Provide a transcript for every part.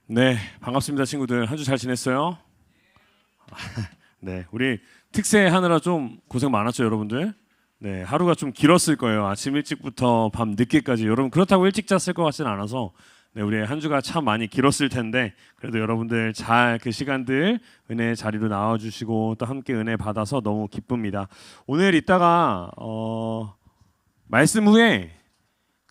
네, 반갑습니다, 친구들. 한 주 잘 지냈어요? 네, 우리 특세 하느라 좀 고생 많았죠, 여러분들. 네, 하루가 좀 길었을 거예요. 아침 일찍부터 밤 늦게까지. 여러분 그렇다고 일찍 잤을 것 같지는 않아서 네, 우리 한 주가 참 많이 길었을 텐데 그래도 여러분들 잘 그 시간들 은혜 자리로 나와주시고 또 함께 은혜 받아서 너무 기쁩니다. 오늘 이따가 말씀 후에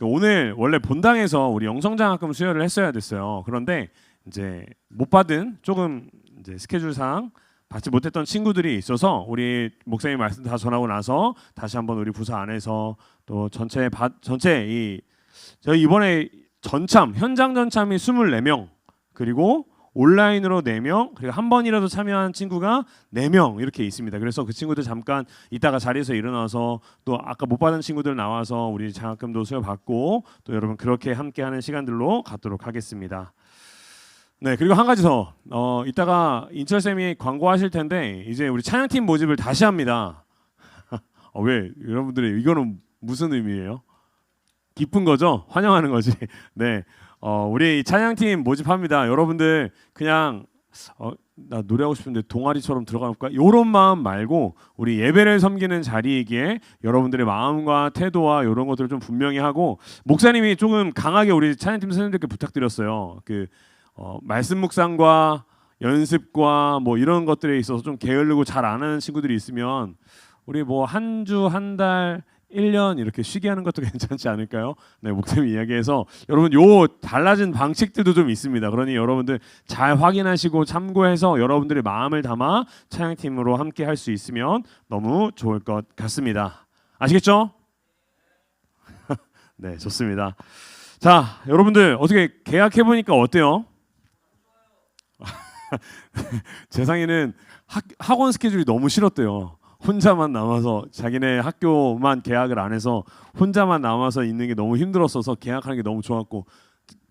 오늘 원래 본당에서 우리 영성장학금 수여를 했어야 됐어요. 그런데 이제 못 받은 조금 이제 스케줄상 받지 못했던 친구들이 있어서 우리 목사님 말씀 다 전하고 나서 다시 한번 우리 부서 안에서 또 전체 저희 이번에 현장 전참이 24명 그리고 온라인으로 4명 그리고 한 번이라도 참여한 친구가 4명 이렇게 있습니다. 그래서 그 친구들 잠깐 이따가 자리에서 일어나서 또 아까 못 받은 친구들 나와서 우리 장학금도 수여받고 또 여러분 그렇게 함께하는 시간들로 갖도록 하겠습니다. 네, 그리고 한 가지 더 이따가 인철 쌤이 광고하실 텐데 이제 우리 찬양팀 모집을 다시 합니다. 왜 여러분들이 이거는 무슨 의미예요? 기쁜 거죠? 환영하는 거지. 네, 우리 찬양팀 모집합니다. 여러분들 그냥 나 노래하고 싶은데 동아리처럼 들어갈까? 이런 마음 말고 우리 예배를 섬기는 자리이기에 여러분들의 마음과 태도와 이런 것들을 좀 분명히 하고 목사님이 조금 강하게 우리 찬양팀 선생님들께 부탁드렸어요. 말씀 묵상과 연습과 뭐 이런 것들에 있어서 좀 게으르고 잘 안 하는 친구들이 있으면 우리 뭐 한 주, 한 달, 1년 이렇게 쉬게 하는 것도 괜찮지 않을까요? 네, 목사님 이야기해서 여러분 요 달라진 방식들도 좀 있습니다. 그러니 여러분들 잘 확인하시고 참고해서 여러분들의 마음을 담아 찬양팀으로 함께 할 수 있으면 너무 좋을 것 같습니다. 아시겠죠? 네, 좋습니다. 자, 여러분들 어떻게 계약해 보니까 어때요? 재상이는 학원 스케줄이 너무 싫었대요. 혼자만 남아서 자기네 학교만 계약을 안 해서 혼자만 남아서 있는 게 너무 힘들었어서 계약하는 게 너무 좋았고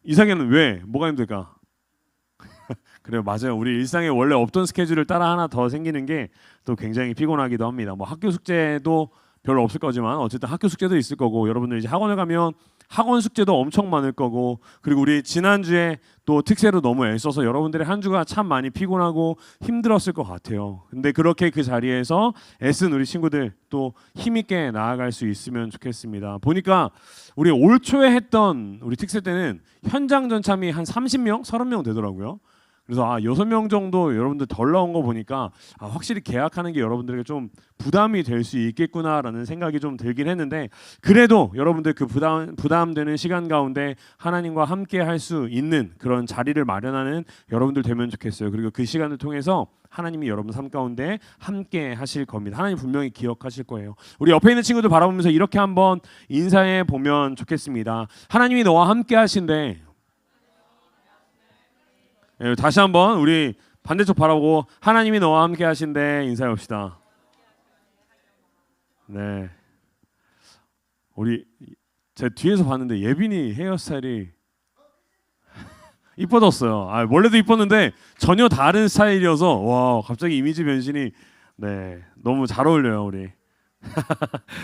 이상해는 왜? 뭐가 힘들까? 그래요, 맞아요. 우리 일상에 원래 없던 스케줄을 따라 하나 더 생기는 게 또 굉장히 피곤하기도 합니다. 뭐 학교 숙제도 별로 없을 거지만 어쨌든 학교 숙제도 있을 거고 여러분들 이제 학원을 가면 학원 숙제도 엄청 많을 거고 그리고 우리 지난주에 또 특세로 너무 애써서 여러분들의 한 주가 참 많이 피곤하고 힘들었을 것 같아요. 근데 그렇게 그 자리에서 애쓴 우리 친구들 또 힘있게 나아갈 수 있으면 좋겠습니다. 보니까 우리 올 초에 했던 우리 특세 때는 현장 전참이 한 30명, 30명 되더라고요. 그래서 6명 정도 여러분들 덜 나온 거 보니까 확실히 계약하는 게 여러분들에게 좀 부담이 될 수 있겠구나라는 생각이 좀 들긴 했는데 그래도 여러분들 그 부담되는 시간 가운데 하나님과 함께 할 수 있는 그런 자리를 마련하는 여러분들 되면 좋겠어요. 그리고 그 시간을 통해서 하나님이 여러분 삶 가운데 함께 하실 겁니다. 하나님 분명히 기억하실 거예요. 우리 옆에 있는 친구들 바라보면서 이렇게 한번 인사해 보면 좋겠습니다. 하나님이 너와 함께 하신대. 네, 다시 한번 우리 반대쪽 바라보고 하나님이 너와 함께 하신대 인사해 봅시다. 네, 우리 제 뒤에서 봤는데 예빈이 헤어스타일이 이뻐졌어요. 원래도 이뻤는데 전혀 다른 스타일이어서 와 갑자기 이미지 변신이 네 너무 잘 어울려요 우리.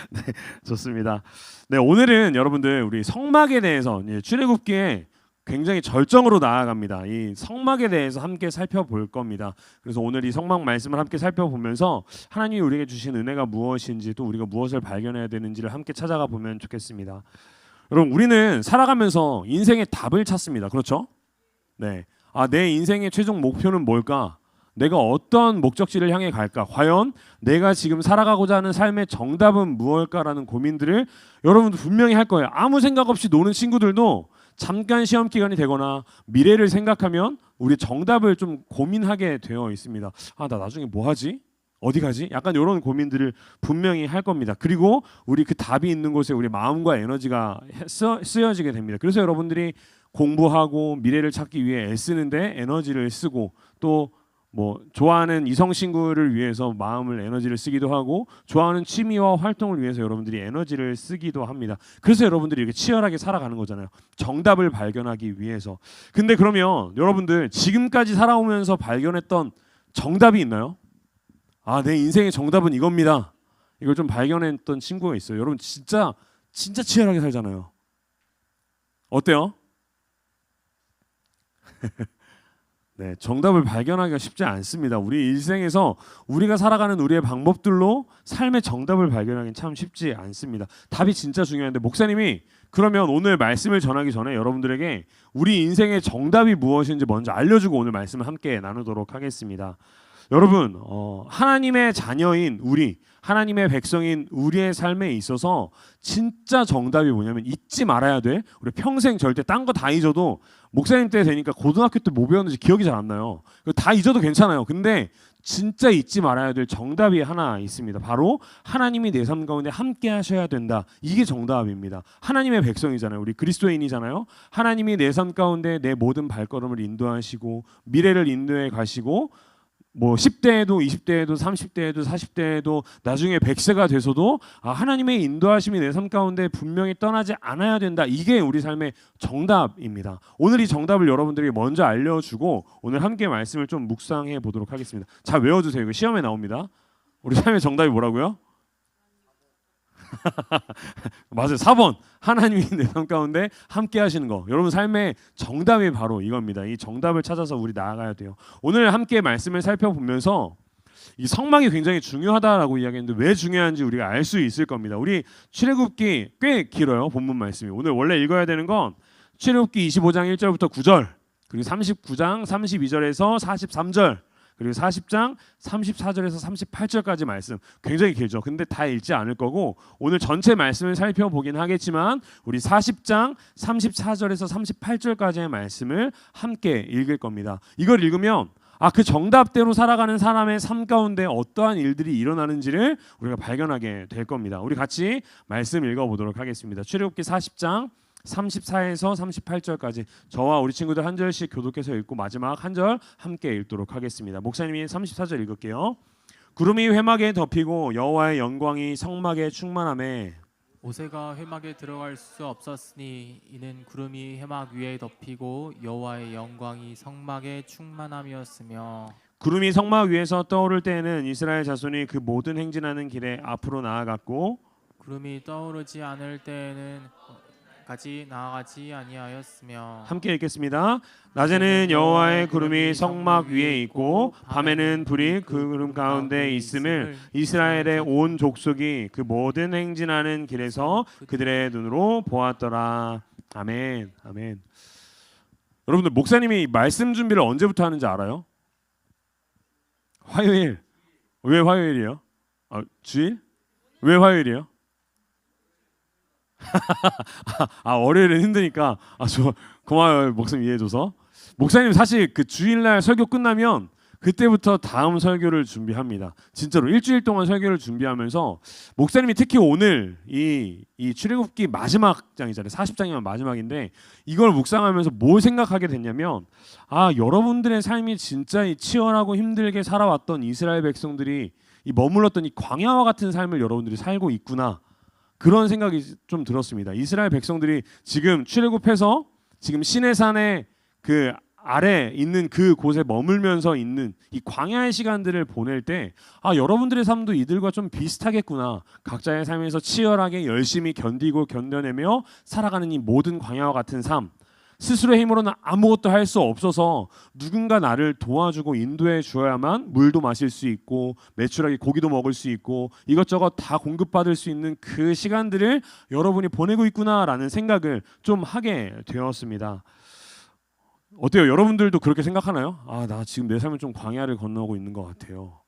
네, 좋습니다. 네, 오늘은 여러분들 우리 성막에 대해서 출애굽기에 굉장히 절정으로 나아갑니다. 이 성막에 대해서 함께 살펴볼 겁니다. 그래서 오늘 이 성막 말씀을 함께 살펴보면서 하나님이 우리에게 주신 은혜가 무엇인지 또 우리가 무엇을 발견해야 되는지를 함께 찾아가 보면 좋겠습니다. 여러분 우리는 살아가면서 인생의 답을 찾습니다. 그렇죠? 네. 내 인생의 최종 목표는 뭘까? 내가 어떤 목적지를 향해 갈까? 과연 내가 지금 살아가고자 하는 삶의 정답은 무엇일까라는 고민들을 여러분도 분명히 할 거예요. 아무 생각 없이 노는 친구들도 잠깐 시험 기간이 되거나 미래를 생각하면 우리 정답을 좀 고민하게 되어 있습니다. 나 나중에 뭐 하지? 어디 가지? 약간 이런 고민들을 분명히 할 겁니다. 그리고 우리 그 답이 있는 곳에 우리 마음과 에너지가 쓰여지게 됩니다. 그래서 여러분들이 공부하고 미래를 찾기 위해 애쓰는데 에너지를 쓰고 또 뭐 좋아하는 이성 친구를 위해서 마음을 에너지를 쓰기도 하고 좋아하는 취미와 활동을 위해서 여러분들이 에너지를 쓰기도 합니다. 그래서 여러분들이 이렇게 치열하게 살아가는 거잖아요. 정답을 발견하기 위해서. 근데 그러면 여러분들 지금까지 살아오면서 발견했던 정답이 있나요? 내 인생의 정답은 이겁니다. 이걸 좀 발견했던 친구가 있어요. 여러분 진짜 치열하게 살잖아요. 어때요? 네, 정답을 발견하기가 쉽지 않습니다. 우리 일생에서 우리가 살아가는 우리의 방법들로 삶의 정답을 발견하기는 참 쉽지 않습니다. 답이 진짜 중요한데 목사님이 그러면 오늘 말씀을 전하기 전에 여러분들에게 우리 인생의 정답이 무엇인지 먼저 알려주고 오늘 말씀을 함께 나누도록 하겠습니다. 여러분, 하나님의 자녀인 우리, 하나님의 백성인 우리의 삶에 있어서 진짜 정답이 뭐냐면 잊지 말아야 돼. 우리 평생 절대 딴 거 다 잊어도 목사님 때 되니까 고등학교 때 뭐 배웠는지 기억이 잘 안 나요. 다 잊어도 괜찮아요. 근데 진짜 잊지 말아야 될 정답이 하나 있습니다. 바로 하나님이 내 삶 가운데 함께 하셔야 된다. 이게 정답입니다. 하나님의 백성이잖아요. 우리 그리스도인이잖아요. 하나님이 내 삶 가운데 내 모든 발걸음을 인도하시고 미래를 인도해 가시고 뭐 10대에도 20대에도 30대에도 40대에도 나중에 100세가 돼서도 하나님의 인도하심이 내 삶 가운데 분명히 떠나지 않아야 된다. 이게 우리 삶의 정답입니다. 오늘 이 정답을 여러분들에게 먼저 알려주고 오늘 함께 말씀을 좀 묵상해 보도록 하겠습니다. 잘 외워주세요. 이거 시험에 나옵니다. 우리 삶의 정답이 뭐라고요? 맞아요. 4번. 하나님이 내 삶 가운데 함께 하시는 거. 여러분 삶의 정답이 바로 이겁니다. 이 정답을 찾아서 우리 나아가야 돼요. 오늘 함께 말씀을 살펴보면서 이 성막이 굉장히 중요하다라고 이야기했는데 왜 중요한지 우리가 알 수 있을 겁니다. 우리 출애굽기 꽤 길어요. 본문 말씀이. 오늘 원래 읽어야 되는 건 출애굽기 25장 1절부터 9절 그리고 39장 32절에서 43절 그리고 40장 34절에서 38절까지 말씀 굉장히 길죠. 근데 다 읽지 않을 거고 오늘 전체 말씀을 살펴보긴 하겠지만 우리 40장 34절에서 38절까지의 말씀을 함께 읽을 겁니다. 이걸 읽으면 그 정답대로 살아가는 사람의 삶 가운데 어떠한 일들이 일어나는지를 우리가 발견하게 될 겁니다. 우리 같이 말씀 읽어보도록 하겠습니다. 출애굽기 40장 34에서 38절까지 저와 우리 친구들 한 절씩 교독해서 읽고 마지막 한 절 함께 읽도록 하겠습니다. 목사님이 34절 읽을게요. 구름이 회막에 덮이고 여호와의 영광이 성막에 충만하매 모세가 회막에 들어갈 수 없었으니 이는 구름이 회막 위에 덮이고 여호와의 영광이 성막에 충만함이었으며 구름이 성막 위에서 떠오를 때에는 이스라엘 자손이 그 모든 행진하는 길에 앞으로 나아갔고 구름이 떠오르지 않을 때에는 까지 나아가지 아니하였으며 함께 읽겠습니다. 낮에는 여호와의 구름이 성막 위에 있고 밤에는 불이 그 구름 가운데 있음을 이스라엘의 온 족속이 그 모든 행진하는 길에서 그들의 눈으로 보았더라. 아멘. 아멘. 여러분들 목사님이 말씀 준비를 언제부터 하는지 알아요? 화요일. 왜 화요일이요? 주일? 왜 화요일이요? 월요일은 힘드니까 저 고마워요. 목사님 이해해줘서. 목사님 사실 그 주일날 설교 끝나면 그때부터 다음 설교를 준비합니다. 진짜로 일주일 동안 설교를 준비하면서 목사님이 특히 오늘 이 출애굽기 마지막 장이잖아요. 40장이면 마지막인데 이걸 묵상하면서 뭘 생각하게 됐냐면 여러분들의 삶이 진짜 이 치열하고 힘들게 살아왔던 이스라엘 백성들이 이 머물렀던 이 광야와 같은 삶을 여러분들이 살고 있구나. 그런 생각이 좀 들었습니다. 이스라엘 백성들이 지금 출애굽해서 지금 시내산의 그 아래 있는 그 곳에 머물면서 있는 이 광야의 시간들을 보낼 때 여러분들의 삶도 이들과 좀 비슷하겠구나. 각자의 삶에서 치열하게 열심히 견디고 견뎌내며 살아가는 이 모든 광야와 같은 삶. 스스로의 힘으로는 아무것도 할 수 없어서 누군가 나를 도와주고 인도해 주어야만 물도 마실 수 있고 매출하게 고기도 먹을 수 있고 이것저것 다 공급받을 수 있는 그 시간들을 여러분이 보내고 있구나라는 생각을 좀 하게 되었습니다. 어때요? 여러분들도 그렇게 생각하나요? 나 지금 내 삶은 좀 광야를 건너고 있는 것 같아요.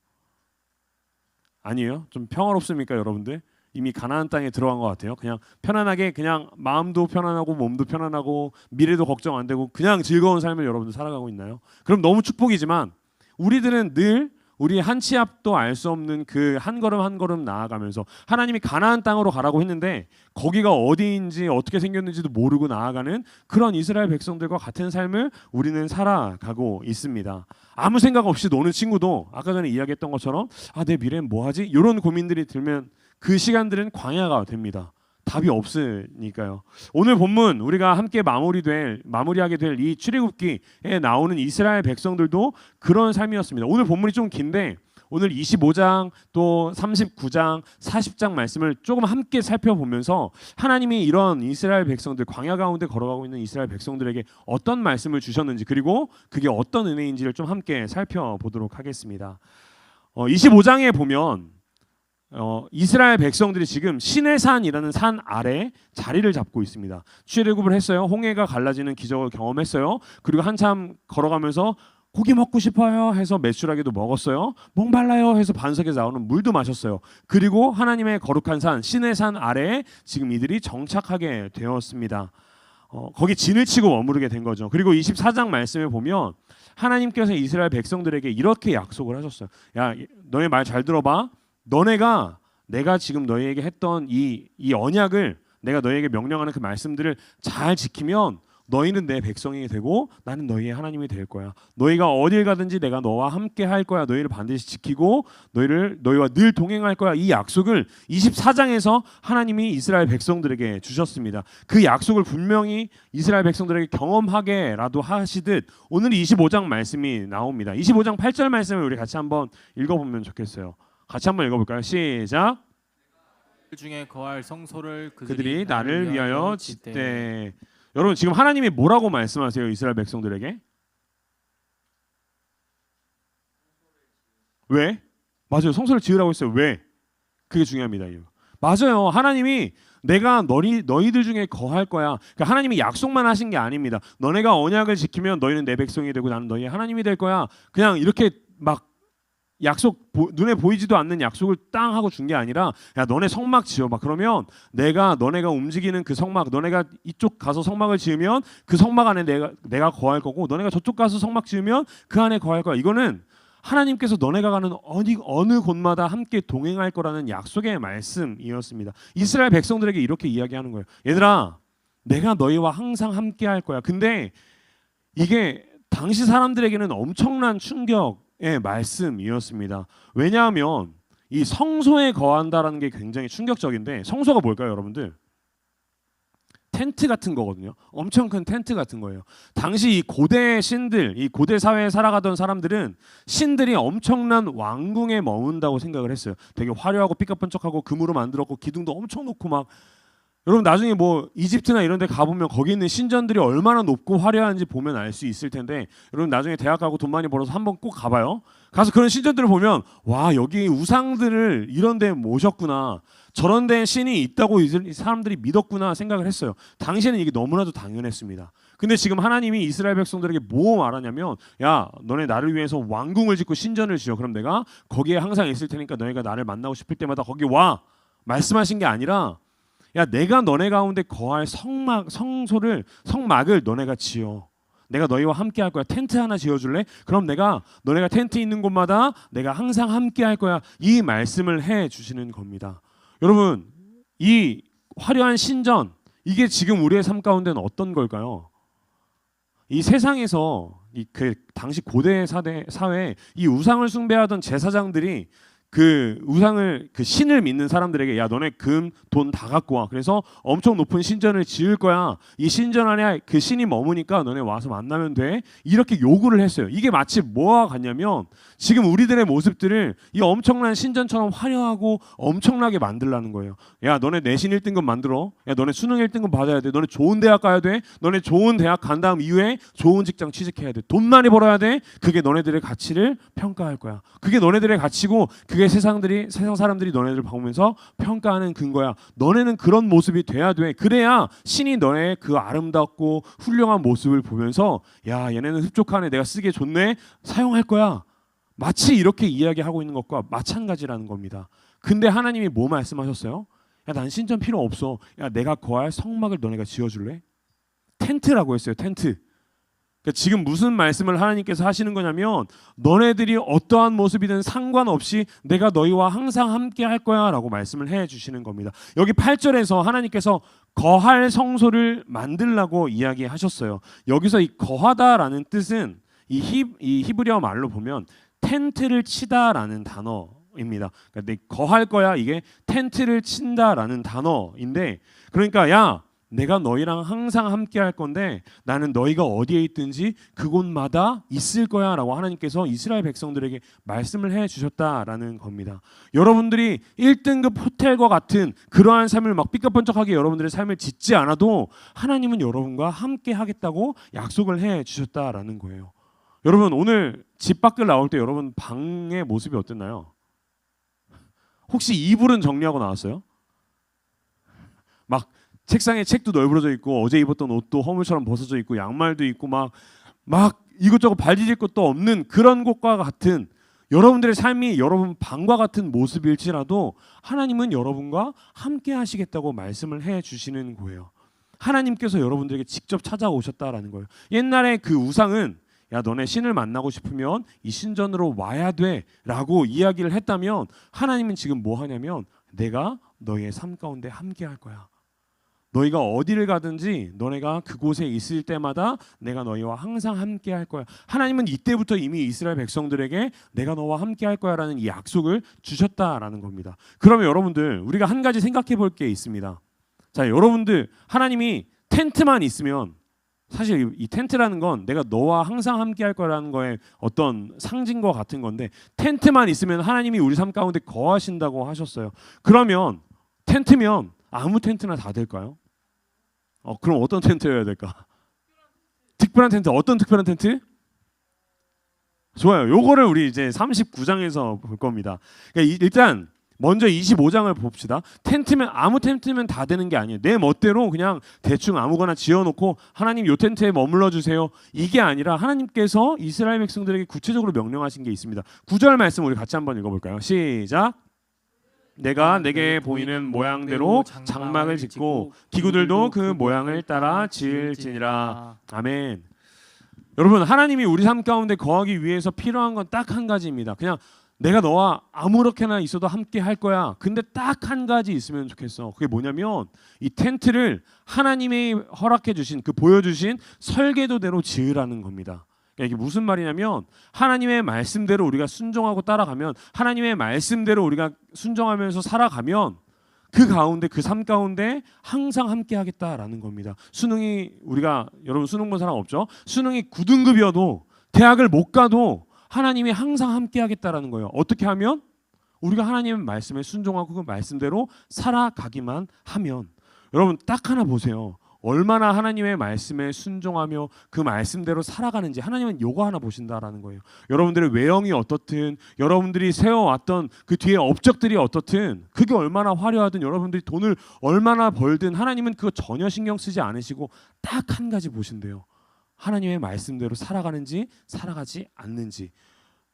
아니에요? 좀 평화롭습니까, 여러분들? 이미 가나안 땅에 들어간 것 같아요. 그냥 편안하게 그냥 마음도 편안하고 몸도 편안하고 미래도 걱정 안 되고 그냥 즐거운 삶을 여러분들 살아가고 있나요? 그럼 너무 축복이지만 우리들은 늘 우리 한 치 앞도 알 수 없는 그 한 걸음 한 걸음 나아가면서 하나님이 가나안 땅으로 가라고 했는데 거기가 어디인지 어떻게 생겼는지도 모르고 나아가는 그런 이스라엘 백성들과 같은 삶을 우리는 살아가고 있습니다. 아무 생각 없이 노는 친구도 아까 전에 이야기했던 것처럼 내 미래는 뭐 하지? 이런 고민들이 들면 그 시간들은 광야가 됩니다. 답이 없으니까요. 오늘 본문 우리가 함께 마무리하게 될 이 출애굽기에 나오는 이스라엘 백성들도 그런 삶이었습니다. 오늘 본문이 좀 긴데 오늘 25장 또 39장 40장 말씀을 조금 함께 살펴보면서 하나님이 이런 이스라엘 백성들, 광야 가운데 걸어가고 있는 이스라엘 백성들에게 어떤 말씀을 주셨는지, 그리고 그게 어떤 은혜인지를 좀 함께 살펴보도록 하겠습니다. 25장에 보면 이스라엘 백성들이 지금 시내산이라는 산 아래 자리를 잡고 있습니다. 출애굽을 했어요. 홍해가 갈라지는 기적을 경험했어요. 그리고 한참 걸어가면서 고기 먹고 싶어요 해서 메추라기도 먹었어요. 목말라요 해서 반석에서 나오는 물도 마셨어요. 그리고 하나님의 거룩한 산 시내산 아래에 지금 이들이 정착하게 되었습니다. 거기 진을 치고 머무르게 된 거죠. 그리고 24장 말씀에 보면 하나님께서 이스라엘 백성들에게 이렇게 약속을 하셨어요. 야, 너네 말 잘 들어봐. 너네가 내가 지금 너희에게 했던 이 언약을, 내가 너희에게 명령하는 그 말씀들을 잘 지키면 너희는 내 백성이 되고 나는 너희의 하나님이 될 거야. 너희가 어딜 가든지 내가 너와 함께 할 거야. 너희를 반드시 지키고 너희와 늘 동행할 거야. 이 약속을 24장에서 하나님이 이스라엘 백성들에게 주셨습니다. 그 약속을 분명히 이스라엘 백성들에게 경험하게라도 하시듯 오늘 25장 말씀이 나옵니다. 25장 8절 말씀을 우리 같이 한번 읽어보면 좋겠어요. 같이 한번 읽어볼까요? 시작. 중에 거할 성소를 그들이 나를 위하여 짓되. 여러분, 지금 하나님이 뭐라고 말씀하세요? 이스라엘 백성들에게? 왜? 맞아요. 성소를 지으라고 했어요. 왜? 그게 중요합니다. 맞아요. 하나님이 내가 너희들 중에 거할 거야. 그러니까 하나님이 약속만 하신 게 아닙니다. 너네가 언약을 지키면 너희는 내 백성이 되고 나는 너희의 하나님이 될 거야. 그냥 이렇게 막 약속, 눈에 보이지도 않는 약속을 땅 하고 준 게 아니라, 야, 너네 성막 지어봐. 그러면 너네가 움직이는 그 성막, 너네가 이쪽 가서 성막을 지으면 그 성막 안에 내가 거할 거고, 너네가 저쪽 가서 성막 지으면 그 안에 거할 거야. 이거는 하나님께서 너네가 가는 어느 곳마다 함께 동행할 거라는 약속의 말씀이었습니다. 이스라엘 백성들에게 이렇게 이야기하는 거예요. 얘들아, 내가 너희와 항상 함께 할 거야. 근데 이게 당시 사람들에게는 엄청난 충격의 말씀이었습니다. 왜냐하면 이 성소에 거한다라는 게 굉장히 충격적인데, 성소가 뭘까요, 여러분들? 텐트 같은 거거든요. 엄청 큰 텐트 같은 거예요. 당시 이 고대 신들, 이 고대 사회에 살아가던 사람들은 신들이 엄청난 왕궁에 머문다고 생각을 했어요. 되게 화려하고 삐까뻔쩍하고 금으로 만들었고 기둥도 엄청 높고 막. 여러분 나중에 뭐 이집트나 이런 데 가보면 거기 있는 신전들이 얼마나 높고 화려한지 보면 알 수 있을 텐데, 여러분 나중에 대학 가고 돈 많이 벌어서 한번 꼭 가봐요. 가서 그런 신전들을 보면, 와, 여기 우상들을 이런 데 모셨구나, 저런 데 신이 있다고 이 사람들이 믿었구나 생각을 했어요. 당시에는 이게 너무나도 당연했습니다. 근데 지금 하나님이 이스라엘 백성들에게 뭐 말하냐면, 야, 너네 나를 위해서 왕궁을 짓고 신전을 지어. 그럼 내가 거기에 항상 있을 테니까 너희가 나를 만나고 싶을 때마다 거기 와. 말씀하신 게 아니라, 야, 내가 너네 가운데 거할 성막을 너네가 지어. 내가 너희와 함께 할 거야. 텐트 하나 지어줄래? 그럼 내가 너네가 텐트 있는 곳마다 내가 항상 함께 할 거야. 이 말씀을 해 주시는 겁니다. 여러분, 이 화려한 신전, 이게 지금 우리의 삶 가운데는 어떤 걸까요? 이 세상에서 그 당시 고대 사회에 이 우상을 숭배하던 제사장들이 그 우상을, 그 신을 믿는 사람들에게, 야, 너네 금, 돈 다 갖고 와. 그래서 엄청 높은 신전을 지을 거야. 이 신전 안에 그 신이 머무니까 너네 와서 만나면 돼. 이렇게 요구를 했어요. 이게 마치 뭐와 같냐면, 지금 우리들의 모습들을 이 엄청난 신전처럼 화려하고 엄청나게 만들라는 거예요. 야, 너네 내신 1등급 만들어. 야, 너네 수능 1등급 받아야 돼. 너네 좋은 대학 가야 돼. 너네 좋은 대학 간 다음 이후에 좋은 직장 취직해야 돼. 돈 많이 벌어야 돼. 그게 너네들의 가치를 평가할 거야. 그게 너네들의 가치고, 그게 세상 사람들이 너네들을 보면서 평가하는 근거야. 너네는 그런 모습이 돼야 돼. 그래야 신이 너의 그 아름답고 훌륭한 모습을 보면서, 야, 얘네는 흡족하네, 내가 쓰기에 좋네, 사용할 거야. 마치 이렇게 이야기하고 있는 것과 마찬가지라는 겁니다. 근데 하나님이 뭐 말씀하셨어요? 야, 난 신전 필요 없어. 야, 내가 거할 성막을 너네가 지어줄래? 텐트라고 했어요. 텐트. 그러니까 지금 무슨 말씀을 하나님께서 하시는 거냐면, 너네들이 어떠한 모습이든 상관없이 내가 너희와 항상 함께 할 거야 라고 말씀을 해 주시는 겁니다. 여기 8절에서 하나님께서 거할 성소를 만들라고 이야기하셨어요. 여기서 이 거하다라는 뜻은 이 히브리어 말로 보면 텐트를 치다라는 단어입니다. 그러니까 거할 거야, 이게 텐트를 친다라는 단어인데, 그러니까 야, 내가 너희랑 항상 함께 할 건데 나는 너희가 어디에 있든지 그곳마다 있을 거야 라고 하나님께서 이스라엘 백성들에게 말씀을 해 주셨다라는 겁니다. 여러분들이 1등급 호텔과 같은 그러한 삶을 막 삐까뻔쩍하게 여러분들의 삶을 짓지 않아도 하나님은 여러분과 함께 하겠다고 약속을 해 주셨다라는 거예요. 여러분 오늘 집 밖을 나올 때 여러분 방의 모습이 어땠나요? 혹시 이불은 정리하고 나왔어요? 막 책상에 책도 널브러져 있고 어제 입었던 옷도 허물처럼 벗어져 있고 양말도 있고 막 이것저것 발 디딜 것도 없는 그런 곳과 같은 여러분들의 삶이 여러분 방과 같은 모습일지라도 하나님은 여러분과 함께 하시겠다고 말씀을 해 주시는 거예요. 하나님께서 여러분들에게 직접 찾아오셨다라는 거예요. 옛날에 그 우상은 야 너네 신을 만나고 싶으면 이 신전으로 와야 돼 라고 이야기를 했다면 하나님은 지금 뭐 하냐면 내가 너희의 삶 가운데 함께 할 거야. 너희가 어디를 가든지 너네가 그곳에 있을 때마다 내가 너희와 항상 함께 할 거야. 하나님은 이때부터 이미 이스라엘 백성들에게 내가 너와 함께 할 거야 라는 이 약속을 주셨다라는 겁니다. 그러면 여러분들 우리가 한 가지 생각해 볼 게 있습니다. 자, 여러분들 하나님이 텐트만 있으면 사실 이 텐트라는 건 내가 너와 항상 함께 할 거라는 거에 어떤 상징과 같은 건데 텐트만 있으면 하나님이 우리 삶 가운데 거하신다고 하셨어요. 그러면 텐트면 아무 텐트나 다 될까요? 그럼 어떤 텐트여야 될까? 특별한 텐트. 어떤 특별한 텐트? 좋아요. 요거를 우리 이제 39장에서 볼 겁니다. 그러니까 일단 먼저 25장을 봅시다. 텐트면 아무 텐트면 다 되는 게 아니에요. 내 멋대로 그냥 대충 아무거나 지어놓고 하나님 요 텐트에 머물러 주세요. 이게 아니라 하나님께서 이스라엘 백성들에게 구체적으로 명령하신 게 있습니다. 9절 말씀 우리 같이 한번 읽어볼까요? 시작. 내가 내게 보이는 모양대로 장막을 짓고 기구들도 그 모양을 따라 지을지니라. 아멘. 여러분 하나님이 우리 삶 가운데 거하기 위해서 필요한 건 딱 한 가지입니다. 그냥 내가 너와 아무렇게나 있어도 함께 할 거야. 근데 딱 한 가지 있으면 좋겠어. 그게 뭐냐면 이 텐트를 하나님이 허락해 주신 그 보여주신 설계도대로 지으라는 겁니다. 이게 무슨 말이냐면 하나님의 말씀대로 우리가 순종하고 따라가면 하나님의 말씀대로 우리가 순종하면서 살아가면 그 가운데 그 삶 가운데 항상 함께 하겠다라는 겁니다. 수능이 우리가 여러분 수능 본 사람 없죠? 수능이 9등급이어도 대학을 못 가도 하나님이 항상 함께 하겠다라는 거예요. 어떻게 하면? 우리가 하나님의 말씀에 순종하고 그 말씀대로 살아가기만 하면. 여러분 딱 하나 보세요. 얼마나 하나님의 말씀에 순종하며 그 말씀대로 살아가는지 하나님은 요거 하나 보신다라는 거예요. 여러분들의 외형이 어떻든 여러분들이 세워왔던 그 뒤에 업적들이 어떻든 그게 얼마나 화려하든 여러분들이 돈을 얼마나 벌든 하나님은 그거 전혀 신경 쓰지 않으시고 딱 한 가지 보신대요. 하나님의 말씀대로 살아가는지 살아가지 않는지.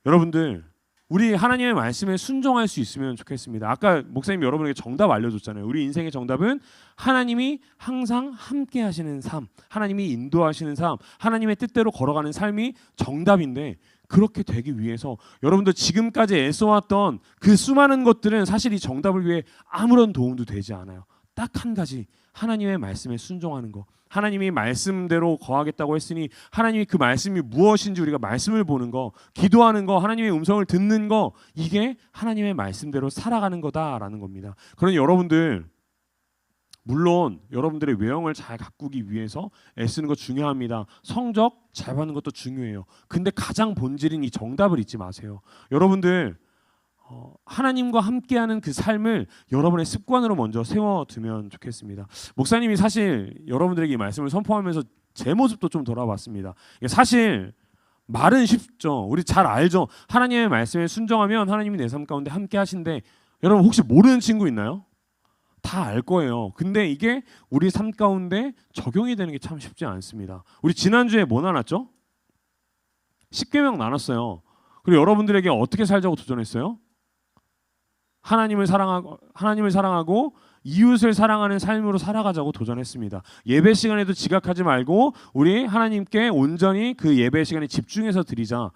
여러분들 우리 하나님의 말씀에 순종할 수 있으면 좋겠습니다. 아까 목사님이 여러분에게 정답 알려줬잖아요. 우리 인생의 정답은 하나님이 항상 함께 하시는 삶, 하나님이 인도하시는 삶, 하나님의 뜻대로 걸어가는 삶이 정답인데 그렇게 되기 위해서 여러분들 지금까지 애써왔던 그 수많은 것들은 사실 이 정답을 위해 아무런 도움도 되지 않아요. 딱 한 가지 하나님의 말씀에 순종하는 거. 하나님이 말씀대로 거하겠다고 했으니 하나님이 그 말씀이 무엇인지 우리가 말씀을 보는 거, 기도하는 거, 하나님의 음성을 듣는 거, 이게 하나님의 말씀대로 살아가는 거다라는 겁니다. 그러니 여러분들 물론 여러분들의 외형을 잘 가꾸기 위해서 애쓰는 거 중요합니다. 성적 잘 받는 것도 중요해요. 근데 가장 본질인 이 정답을 잊지 마세요. 여러분들 하나님과 함께하는 그 삶을 여러분의 습관으로 먼저 세워두면 좋겠습니다. 목사님이 사실 여러분들에게 이 말씀을 선포하면서 제 모습도 좀 돌아봤습니다. 사실 말은 쉽죠. 우리 잘 알죠. 하나님의 말씀에 순종하면 하나님이 내 삶 가운데 함께 하신데 여러분 혹시 모르는 친구 있나요? 다 알 거예요. 근데 이게 우리 삶 가운데 적용이 되는 게 참 쉽지 않습니다. 우리 지난주에 뭐 나눴죠? 10계명 나눴어요. 그리고 여러분들에게 어떻게 살자고 도전했어요? 하나님을 사랑하고 이웃을 사랑하는 삶으로 살아가자고 도전했습니다. 예배 시간에도 지각하지 말고 우리 하나님께 온전히 그 예배 시간에 집중해서 드리자.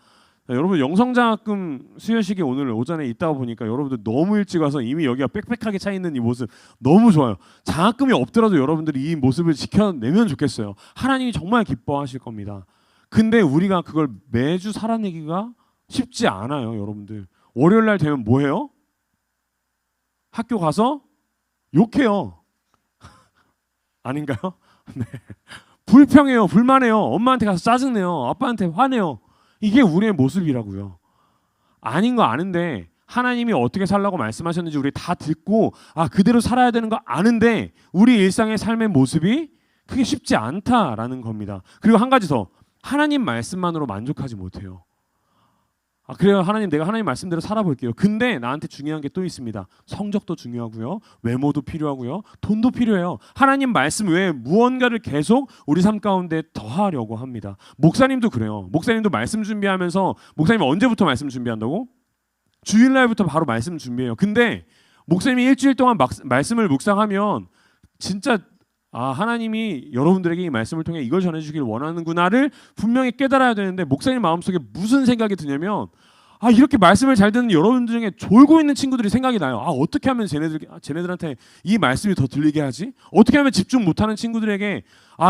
여러분 영성장학금 수여식이 오늘 오전에 있다가 보니까 여러분들 너무 일찍 와서 이미 여기가 빽빽하게 차 있는 이 모습 너무 좋아요. 장학금이 없더라도 여러분들이 이 모습을 지켜내면 좋겠어요. 하나님이 정말 기뻐하실 겁니다. 근데 우리가 그걸 매주 살아내기가 쉽지 않아요. 여러분들 월요일 날 되면 뭐해요? 학교 가서 욕해요. 아닌가요? 네. 불평해요, 불만해요, 엄마한테 가서 짜증내요, 아빠한테 화내요. 이게 우리의 모습이라고요. 아닌 거 아는데 하나님이 어떻게 살라고 말씀하셨는지 우리 다 듣고 그대로 살아야 되는 거 아는데 우리 일상의 삶의 모습이 그게 쉽지 않다라는 겁니다. 그리고 한 가지 더, 하나님 말씀만으로 만족하지 못해요. 그래요, 하나님, 내가 하나님 말씀대로 살아볼게요. 근데 나한테 중요한 게 또 있습니다. 성적도 중요하고요, 외모도 필요하고요, 돈도 필요해요. 하나님 말씀 외에 무언가를 계속 우리 삶 가운데 더하려고 합니다. 목사님도 그래요. 목사님도 말씀 준비하면서, 목사님 언제부터 말씀 준비한다고? 주일날부터 바로 말씀 준비해요. 근데 목사님이 일주일 동안 말씀을 묵상하면 진짜 하나님이 여러분들에게 이 말씀을 통해 이걸 전해주길 원하는구나를 분명히 깨달아야 되는데, 목사님 마음속에 무슨 생각이 드냐면 이렇게 말씀을 잘 듣는 여러분들 중에 졸고 있는 친구들이 생각이 나요. 어떻게 하면 쟤네들한테 이 말씀이 더 들리게 하지? 어떻게 하면 집중 못하는 친구들에게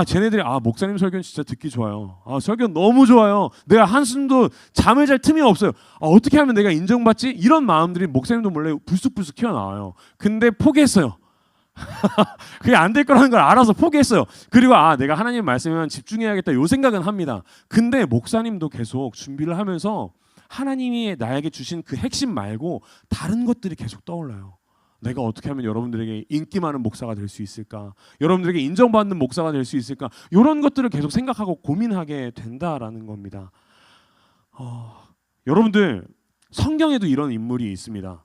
쟤네들이 목사님 설교는 진짜 듣기 좋아요. 설교 너무 좋아요. 내가 한숨도 잠을 잘 틈이 없어요. 어떻게 하면 내가 인정받지? 이런 마음들이 목사님도 몰래 불쑥불쑥 튀어나와요. 근데 포기했어요. 그게 안 될 거라는 걸 알아서 포기했어요. 그리고 내가 하나님 말씀에만 집중해야겠다 요 생각은 합니다. 근데 목사님도 계속 준비를 하면서 하나님이 나에게 주신 그 핵심 말고 다른 것들이 계속 떠올라요. 내가 어떻게 하면 여러분들에게 인기 많은 목사가 될 수 있을까? 여러분들에게 인정받는 목사가 될 수 있을까? 이런 것들을 계속 생각하고 고민하게 된다라는 겁니다. 여러분들, 성경에도 이런 인물이 있습니다.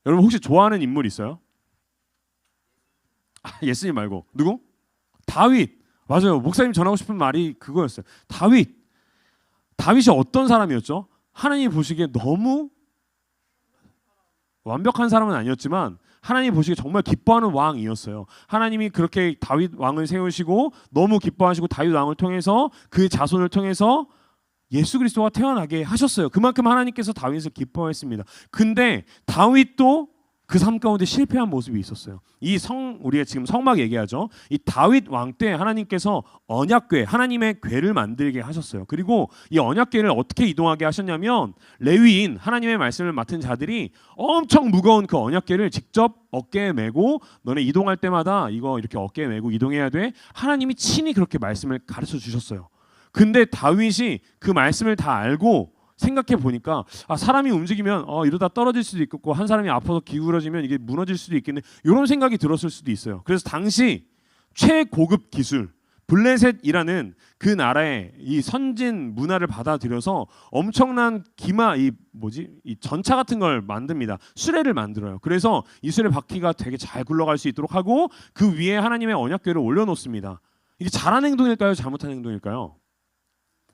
여러분 혹시 좋아하는 인물 있어요? 예수님 말고 누구? 다윗. 맞아요. 목사님 전하고 싶은 말이 그거였어요. 다윗이 어떤 사람이었죠? 하나님이 보시기에 너무 완벽한 사람은 아니었지만 하나님이 보시기에 정말 기뻐하는 왕이었어요. 하나님이 그렇게 다윗 왕을 세우시고 너무 기뻐하시고 다윗 왕을 통해서 그 자손을 통해서 예수 그리스도가 태어나게 하셨어요. 그만큼 하나님께서 다윗을 기뻐했습니다. 근데 다윗도 그 삶 가운데 실패한 모습이 있었어요. 우리가 지금 성막 얘기하죠. 이 다윗 왕 때 하나님께서 언약궤, 하나님의 궤를 만들게 하셨어요. 그리고 이 언약궤를 어떻게 이동하게 하셨냐면, 레위인, 하나님의 말씀을 맡은 자들이 엄청 무거운 그 언약궤를 직접 어깨에 메고, 너네 이동할 때마다 이거 이렇게 어깨에 메고 이동해야 돼. 하나님이 친히 그렇게 말씀을 가르쳐 주셨어요. 근데 다윗이 그 말씀을 다 알고 생각해 보니까 사람이 움직이면 이러다 떨어질 수도 있겠고, 한 사람이 아파서 기울어지면 이게 무너질 수도 있겠네, 이런 생각이 들었을 수도 있어요. 그래서 당시 최고급 기술 블레셋이라는 그 나라의 이 선진 문화를 받아들여서 엄청난 이 전차 같은 걸 만듭니다. 수레를 만들어요. 그래서 이 수레 바퀴가 되게 잘 굴러갈 수 있도록 하고 그 위에 하나님의 언약궤를 올려놓습니다. 이게 잘한 행동일까요? 잘못한 행동일까요?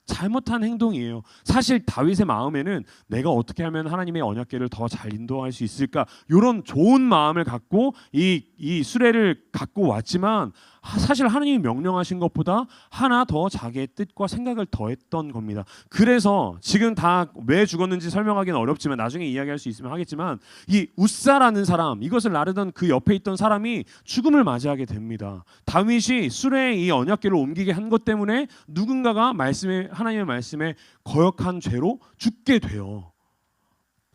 잘못한 행동이에요. 사실 다윗의 마음에는 내가 어떻게 하면 하나님의 언약궤를 더 잘 인도할 수 있을까, 이런 좋은 마음을 갖고 이 수레를 갖고 왔지만, 사실 하나님이 명령하신 것보다 하나 더 자기의 뜻과 생각을 더했던 겁니다. 그래서 지금 다 왜 죽었는지 설명하기는 어렵지만 나중에 이야기할 수 있으면 하겠지만, 이 웃사라는 사람, 이것을 나르던 그 옆에 있던 사람이 죽음을 맞이하게 됩니다. 다윗이 수레에 이 언약궤를 옮기게 한 것 때문에 누군가가 하나님의 말씀에 거역한 죄로 죽게 돼요.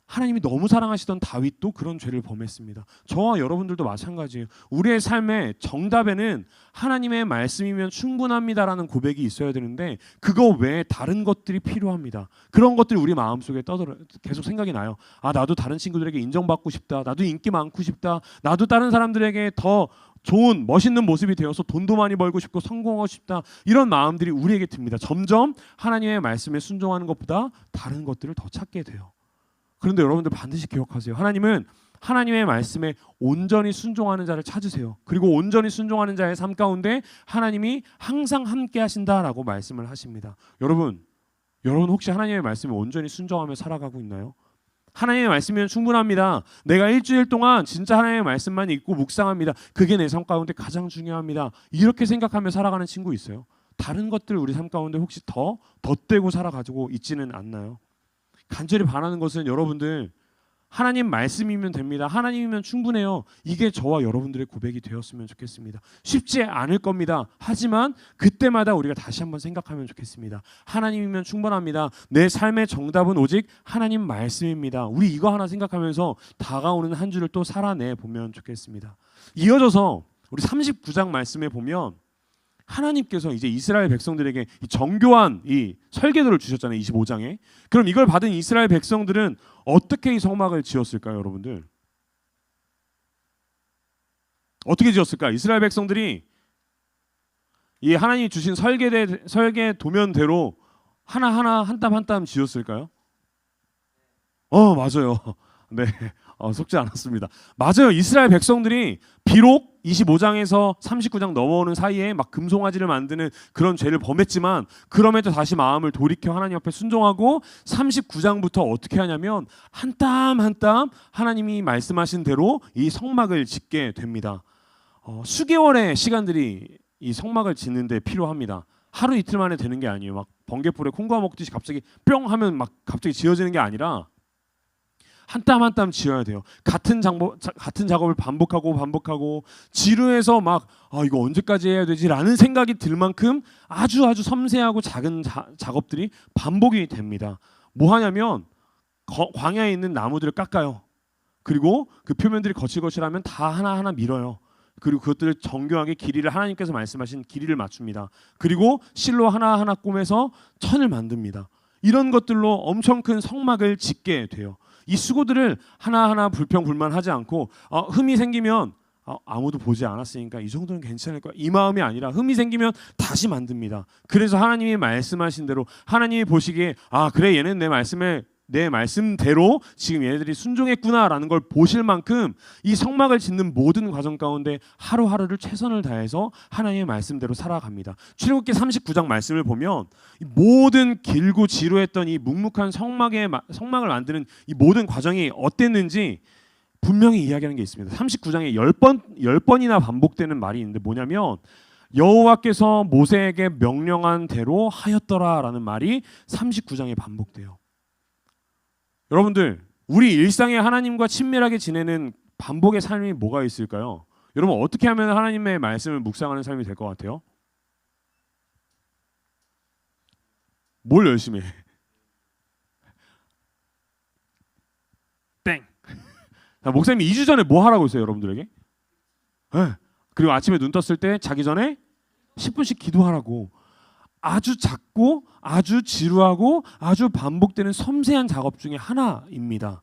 하나님이 너무 사랑하시던 다윗도 그런 죄를 범했습니다. 저와 여러분들도 마찬가지예요. 우리의 삶의 정답에는 하나님의 말씀이면 충분합니다라는 고백이 있어야 되는데, 그거 외에 다른 것들이 필요합니다. 그런 것들이 우리 마음속에 계속 생각이 나요. 나도 다른 친구들에게 인정받고 싶다, 나도 인기 많고 싶다, 나도 다른 사람들에게 더 좋은 멋있는 모습이 되어서 돈도 많이 벌고 싶고 성공하고 싶다, 이런 마음들이 우리에게 듭니다. 점점 하나님의 말씀에 순종하는 것보다 다른 것들을 더 찾게 돼요. 그런데 여러분들 반드시 기억하세요. 하나님은 하나님의 말씀에 온전히 순종하는 자를 찾으세요. 그리고 온전히 순종하는 자의 삶 가운데 하나님이 항상 함께 하신다라고 말씀을 하십니다. 여러분 혹시 하나님의 말씀에 온전히 순종하며 살아가고 있나요? 하나님의 말씀이면 충분합니다. 내가 일주일 동안 진짜 하나님의 말씀만 읽고 묵상합니다. 그게 내 삶 가운데 가장 중요합니다. 이렇게 생각하며 살아가는 친구 있어요? 다른 것들 우리 삶 가운데 혹시 더 덧대고 살아가지고 있지는 않나요? 간절히 바라는 것은 여러분들, 하나님 말씀이면 됩니다. 하나님이면 충분해요. 이게 저와 여러분들의 고백이 되었으면 좋겠습니다. 쉽지 않을 겁니다. 하지만 그때마다 우리가 다시 한번 생각하면 좋겠습니다. 하나님이면 충분합니다. 내 삶의 정답은 오직 하나님 말씀입니다. 우리 이거 하나 생각하면서 다가오는 한 주를 또 살아내 보면 좋겠습니다. 이어져서 우리 39장 말씀에 보면 하나님께서 이제 이스라엘 백성들에게 이 정교한 이 설계도를 주셨잖아요. 25장에. 그럼 이걸 받은 이스라엘 백성들은 어떻게 이 성막을 지었을까요, 여러분들? 어떻게 지었을까? 이스라엘 백성들이 이 하나님이 주신 설계 도면대로 하나하나 한 땀 한 땀 지었을까요? 맞아요. 네. 속지 않았습니다. 맞아요. 이스라엘 백성들이 비록 25장에서 39장 넘어오는 사이에 막 금송아지를 만드는 그런 죄를 범했지만 그럼에도 다시 마음을 돌이켜 하나님 앞에 순종하고 39장부터 어떻게 하냐면 한 땀 한 땀 하나님이 말씀하신 대로 이 성막을 짓게 됩니다. 수개월의 시간들이 이 성막을 짓는 데 필요합니다. 하루 이틀 만에 되는 게 아니에요. 막 번개불에 콩과 먹듯이 갑자기 뿅 하면 막 갑자기 지어지는 게 아니라 한 땀 한 땀 지어야 돼요. 같은 작업을 반복하고 지루해서 막 이거 언제까지 해야 되지라는 생각이 들 만큼 아주 섬세하고 작은 작업들이 반복이 됩니다. 뭐 하냐면 광야에 있는 나무들을 깎아요. 그리고 그 표면들이 거칠거칠하면 다 하나하나 밀어요. 그리고 그것들을 정교하게 길이를 하나님께서 말씀하신 길이를 맞춥니다. 그리고 실로 하나하나 꼬매서 천을 만듭니다. 이런 것들로 엄청 큰 성막을 짓게 돼요. 이 수고들을 하나하나 불평불만하지 않고 흠이 생기면 아무도 보지 않았으니까 이 정도는 괜찮을 거야. 이 마음이 아니라 흠이 생기면 다시 만듭니다. 그래서 하나님이 말씀하신 대로 하나님이 보시기에 그래 얘는 내 말씀대로 지금 얘네들이 순종했구나라는 걸 보실 만큼 이 성막을 짓는 모든 과정 가운데 하루하루를 최선을 다해서 하나님의 말씀대로 살아갑니다. 출애굽기 39장 말씀을 보면 이 모든 길고 지루했던 이 묵묵한 성막을 만드는 이 모든 과정이 어땠는지 분명히 이야기하는 게 있습니다. 39장에 10번이나 반복되는 말이 있는데 뭐냐면 여호와께서 모세에게 명령한 대로 하였더라라는 말이 39장에 반복돼요. 여러분들, 우리 일상에 하나님과 친밀하게 지내는 반복의 삶이 뭐가 있을까요? 여러분 어떻게 하면 하나님의 말씀을 묵상하는 삶이 될 것 같아요? 뭘 열심히 해? 땡. 목사님이 2주 전에 뭐 하라고 했어요, 여러분들에게? 그리고 아침에 눈 떴을 때 자기 전에 10분씩 기도하라고. 아주 작고 아주 지루하고 아주 반복되는 섬세한 작업 중에 하나입니다.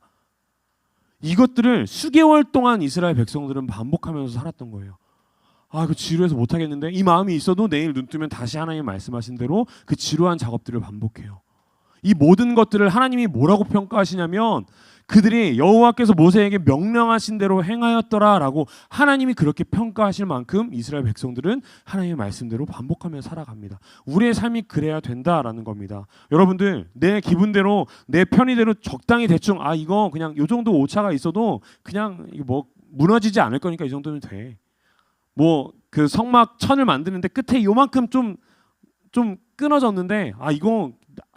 이것들을 수개월 동안 이스라엘 백성들은 반복하면서 살았던 거예요. 그 지루해서 못하겠는데 이 마음이 있어도 내일 눈 뜨면 다시 하나님 말씀하신 대로 그 지루한 작업들을 반복해요. 이 모든 것들을 하나님이 뭐라고 평가하시냐면 그들이 여호와께서 모세에게 명령하신 대로 행하였더라라고 하나님이 그렇게 평가하실 만큼 이스라엘 백성들은 하나님의 말씀대로 반복하며 살아갑니다. 우리의 삶이 그래야 된다라는 겁니다. 여러분들 내 기분대로 내 편의대로 적당히 대충 이거 그냥 요 정도 오차가 있어도 그냥 이거 뭐 무너지지 않을 거니까 이 정도면 돼. 뭐 그 성막 천을 만드는데 끝에 요만큼 좀 끊어졌는데 이거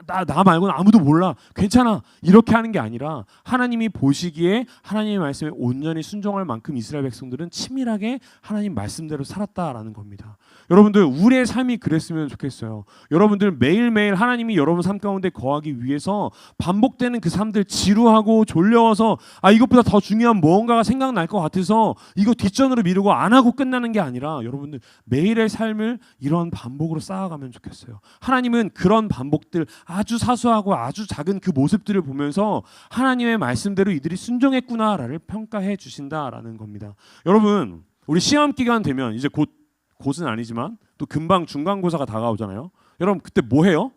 나 말고는 아무도 몰라. 괜찮아. 이렇게 하는 게 아니라 하나님이 보시기에 하나님의 말씀에 온전히 순종할 만큼 이스라엘 백성들은 치밀하게 하나님 말씀대로 살았다라는 겁니다. 여러분들 우리의 삶이 그랬으면 좋겠어요. 여러분들 매일매일 하나님이 여러분 삶 가운데 거하기 위해서 반복되는 그 삶들 지루하고 졸려워서 이것보다 더 중요한 무언가가 생각날 것 같아서 이거 뒷전으로 미루고 안 하고 끝나는 게 아니라 여러분들 매일의 삶을 이런 반복으로 쌓아가면 좋겠어요. 하나님은 그런 반복들 아주 사소하고 아주 작은 그 모습들을 보면서 하나님의 말씀대로 이들이 순종했구나를 평가해 주신다라는 겁니다. 여러분 우리 시험 기간 되면 이제 곧은 아니지만 또 금방 중간고사가 다가오잖아요. 여러분 그때 뭐 해요?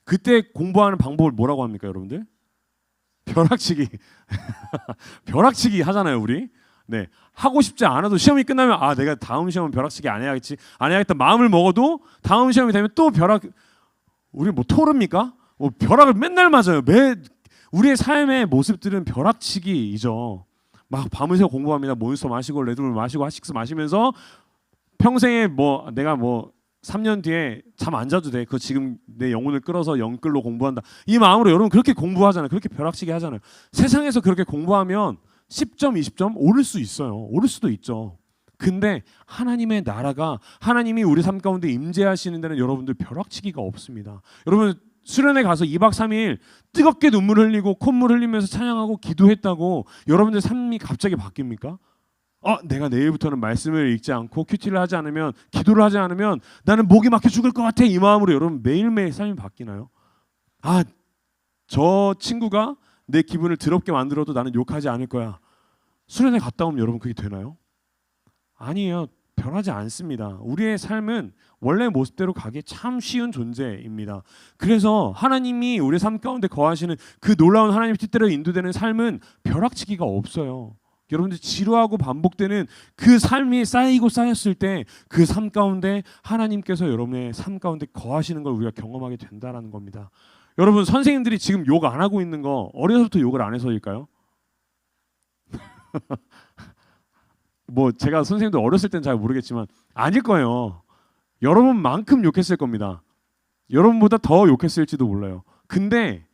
그때 공부하는 방법을 뭐라고 합니까, 여러분들? 벼락치기. 벼락치기 하잖아요, 우리. 네, 하고 싶지 않아도 시험이 끝나면 내가 다음 시험은 벼락치기 안 해야겠다 마음을 먹어도 다음 시험이 되면 또 우리 뭐 토릅니까? 벼락을 맨날 맞아요. 우리의 삶의 모습들은 벼락치기이죠. 막 밤새 공부합니다. 몬스터 마시고 레드불 마시고 하식스 마시면서 평생에 내가 3년 뒤에 잠 안 자도 돼. 그거 지금 내 영혼을 끌어서 영끌로 공부한다. 이 마음으로 여러분 그렇게 공부하잖아요. 그렇게 벼락치기 하잖아요. 세상에서 그렇게 공부하면 10점, 20점 오를 수 있어요. 오를 수도 있죠. 근데 하나님의 나라가 하나님이 우리 삶 가운데 임재하시는 데는 여러분들 벼락치기가 없습니다. 여러분 수련회 가서 2박 3일 뜨겁게 눈물 흘리고 콧물 흘리면서 찬양하고 기도했다고 여러분들 삶이 갑자기 바뀝니까? 내가 내일부터는 말씀을 읽지 않고 큐티를 하지 않으면, 기도를 하지 않으면 나는 목이 막혀 죽을 것 같아, 이 마음으로 여러분 매일매일 삶이 바뀌나요? 저 친구가 내 기분을 더럽게 만들어도 나는 욕하지 않을 거야, 수련회 갔다 오면 여러분 그게 되나요? 아니에요. 변하지 않습니다. 우리의 삶은 원래 모습대로 가기 참 쉬운 존재입니다. 그래서 하나님이 우리 삶 가운데 거하시는 그 놀라운 하나님의 뜻대로 인도되는 삶은 벼락치기가 없어요. 여러분들 지루하고 반복되는 그 삶이 쌓이고 쌓였을 때 그 삶 가운데 하나님께서 여러분의 삶 가운데 거하시는 걸 우리가 경험하게 된다는 겁니다. 여러분, 선생님들이 지금 욕 안 하고 있는 거 어려서부터 욕을 안 해서일까요? 뭐 제가 선생님들 어렸을 땐 잘 모르겠지만 아닐 거예요. 여러분만큼 욕했을 겁니다. 여러분보다 더 욕했을지도 몰라요. 근데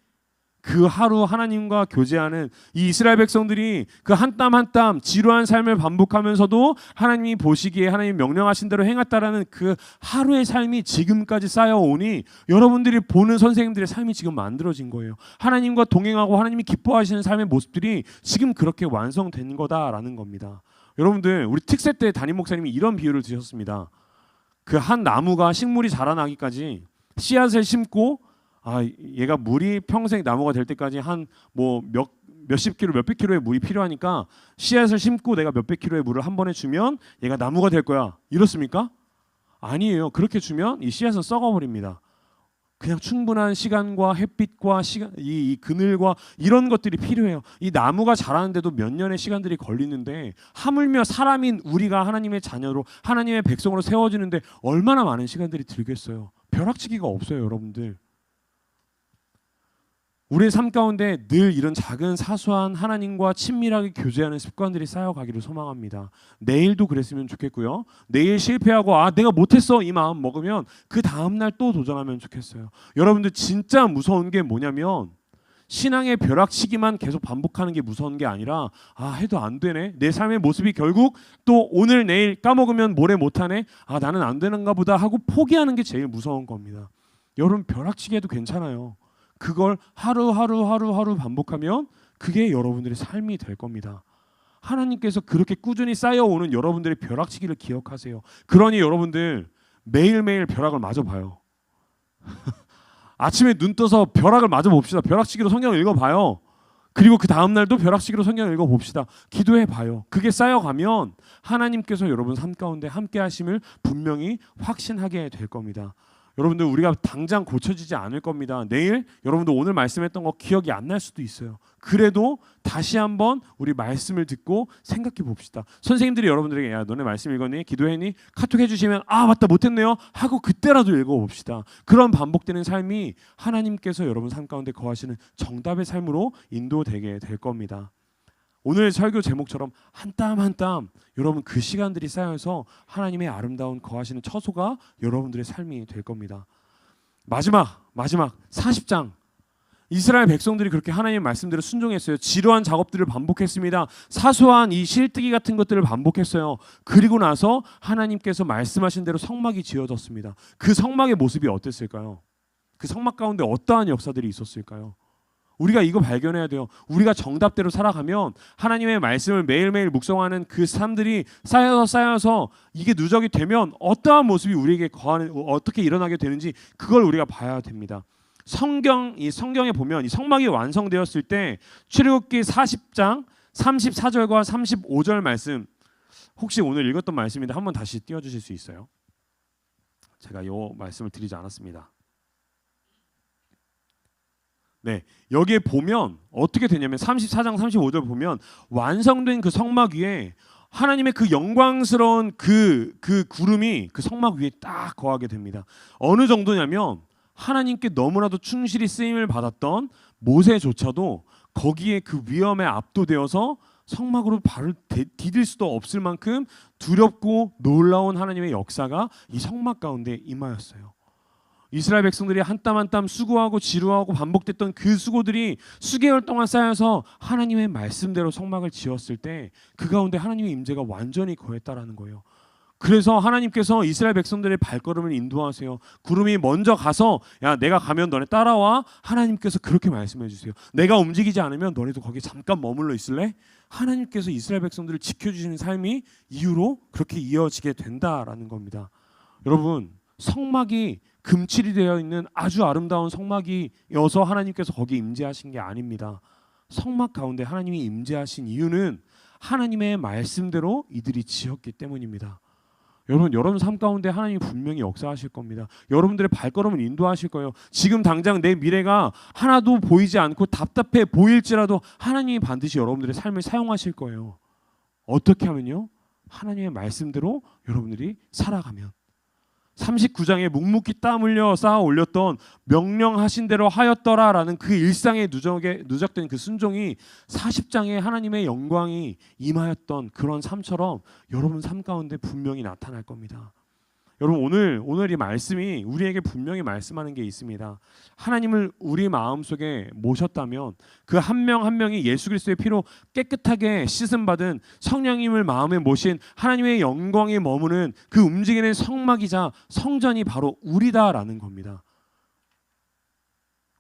그 하루 하나님과 교제하는 이 이스라엘 백성들이 그 한 땀 한 땀 지루한 삶을 반복하면서도 하나님이 보시기에 하나님 명령하신 대로 행했다라는 그 하루의 삶이 지금까지 쌓여오니 여러분들이 보는 선생님들의 삶이 지금 만들어진 거예요. 하나님과 동행하고 하나님이 기뻐하시는 삶의 모습들이 지금 그렇게 완성된 거다라는 겁니다. 여러분들, 우리 특세 때 담임 목사님이 이런 비유를 드셨습니다. 그 한 나무가 식물이 자라나기까지 씨앗을 심고 얘가 물이 평생 나무가 될 때까지 한 뭐 몇십 킬로 몇백 킬로의 물이 필요하니까 씨앗을 심고 내가 몇백 킬로의 물을 한 번에 주면 얘가 나무가 될 거야, 이렇습니까? 아니에요. 그렇게 주면 이 씨앗은 썩어버립니다. 그냥 충분한 시간과 햇빛과 이 그늘과 이런 것들이 필요해요. 이 나무가 자라는데도 몇 년의 시간들이 걸리는데 하물며 사람인 우리가 하나님의 자녀로 하나님의 백성으로 세워지는데 얼마나 많은 시간들이 들겠어요. 벼락치기가 없어요, 여러분들. 우리의 삶 가운데 늘 이런 작은 사소한 하나님과 친밀하게 교제하는 습관들이 쌓여가기를 소망합니다. 내일도 그랬으면 좋겠고요. 내일 실패하고 내가 못했어 이 마음 먹으면 그 다음날 또 도전하면 좋겠어요. 여러분들, 진짜 무서운 게 뭐냐면 신앙의 벼락치기만 계속 반복하는 게 무서운 게 아니라 해도 안 되네, 내 삶의 모습이 결국 또 오늘 내일 까먹으면 모레 못하네, 나는 안 되는가 보다 하고 포기하는 게 제일 무서운 겁니다. 여러분, 벼락치기 해도 괜찮아요. 그걸 하루 반복하면 그게 여러분들의 삶이 될 겁니다. 하나님께서 그렇게 꾸준히 쌓여오는 여러분들의 벼락치기를 기억하세요. 그러니 여러분들 매일매일 벼락을 맞아봐요. 아침에 눈 떠서 벼락을 맞아봅시다. 벼락치기로 성경을 읽어봐요. 그리고 그 다음날도 벼락치기로 성경을 읽어봅시다. 기도해봐요. 그게 쌓여가면 하나님께서 여러분 삶 가운데 함께 하심을 분명히 확신하게 될 겁니다. 여러분들, 우리가 당장 고쳐지지 않을 겁니다. 내일 여러분들 오늘 말씀했던 거 기억이 안 날 수도 있어요. 그래도 다시 한번 우리 말씀을 듣고 생각해 봅시다. 선생님들이 여러분들에게 너네 말씀 읽었니? 기도했니? 카톡 해주시면 맞다 못했네요 하고 그때라도 읽어봅시다. 그런 반복되는 삶이 하나님께서 여러분 삶 가운데 거하시는 정답의 삶으로 인도되게 될 겁니다. 오늘 설교 제목처럼 한 땀 한 땀 여러분 그 시간들이 쌓여서 하나님의 아름다운 거하시는 처소가 여러분들의 삶이 될 겁니다. 마지막 40장, 이스라엘 백성들이 그렇게 하나님의 말씀대로 순종했어요. 지루한 작업들을 반복했습니다. 사소한 이 실뜨기 같은 것들을 반복했어요. 그리고 나서 하나님께서 말씀하신 대로 성막이 지어졌습니다. 그 성막의 모습이 어땠을까요? 그 성막 가운데 어떠한 역사들이 있었을까요? 우리가 이거 발견해야 돼요. 우리가 정답대로 살아가면 하나님의 말씀을 매일매일 묵상하는 그 삶들이 쌓여서 이게 누적이 되면 어떠한 모습이 우리에게 어떻게 일어나게 되는지 그걸 우리가 봐야 됩니다. 이 성경에 보면 이 성막이 완성되었을 때 출애굽기 40장 34절과 35절 말씀, 혹시 오늘 읽었던 말씀인데 한번 다시 띄워주실 수 있어요? 제가 이 말씀을 드리지 않았습니다. 네, 여기에 보면 어떻게 되냐면 34장 35절 보면 완성된 그 성막 위에 하나님의 그 영광스러운 그 구름이 그 성막 위에 딱 거하게 됩니다. 어느 정도냐면 하나님께 너무나도 충실히 쓰임을 받았던 모세조차도 거기에 그 위험에 압도되어서 성막으로 발을 디딜 수도 없을 만큼 두렵고 놀라운 하나님의 역사가 이 성막 가운데 임하였어요. 이스라엘 백성들이 한 땀 한 땀 수고하고 지루하고 반복됐던 그 수고들이 수개월 동안 쌓여서 하나님의 말씀대로 성막을 지었을 때 그 가운데 하나님의 임재가 완전히 거했다라는 거예요. 그래서 하나님께서 이스라엘 백성들의 발걸음을 인도하세요. 구름이 먼저 가서 야 내가 가면 너네 따라와. 하나님께서 그렇게 말씀해 주세요. 내가 움직이지 않으면 너네도 거기 잠깐 머물러 있을래? 하나님께서 이스라엘 백성들을 지켜주시는 삶이 이후로 그렇게 이어지게 된다라는 겁니다. 여러분 성막이 금칠이 되어 있는 아주 아름다운 성막이어서 하나님께서 거기에 임재하신 게 아닙니다. 성막 가운데 하나님이 임재하신 이유는 하나님의 말씀대로 이들이 지었기 때문입니다. 여러분 삶 가운데 하나님이 분명히 역사하실 겁니다. 여러분들의 발걸음을 인도하실 거예요. 지금 당장 내 미래가 하나도 보이지 않고 답답해 보일지라도 하나님이 반드시 여러분들의 삶을 사용하실 거예요. 어떻게 하면요? 하나님의 말씀대로 여러분들이 살아가면. 39장에 묵묵히 땀 흘려 쌓아 올렸던 명령하신 대로 하였더라라는 그 일상의 누적된 그 순종이 40장에 하나님의 영광이 임하였던 그런 삶처럼 여러분 삶 가운데 분명히 나타날 겁니다. 여러분 오늘 이 말씀이 우리에게 분명히 말씀하는 게 있습니다. 하나님을 우리 마음속에 모셨다면 그 한 명 한 명이 예수 그리스도의 피로 깨끗하게 씻음 받은 성령님을 마음에 모신 하나님의 영광이 머무는 그 움직이는 성막이자 성전이 바로 우리다라는 겁니다.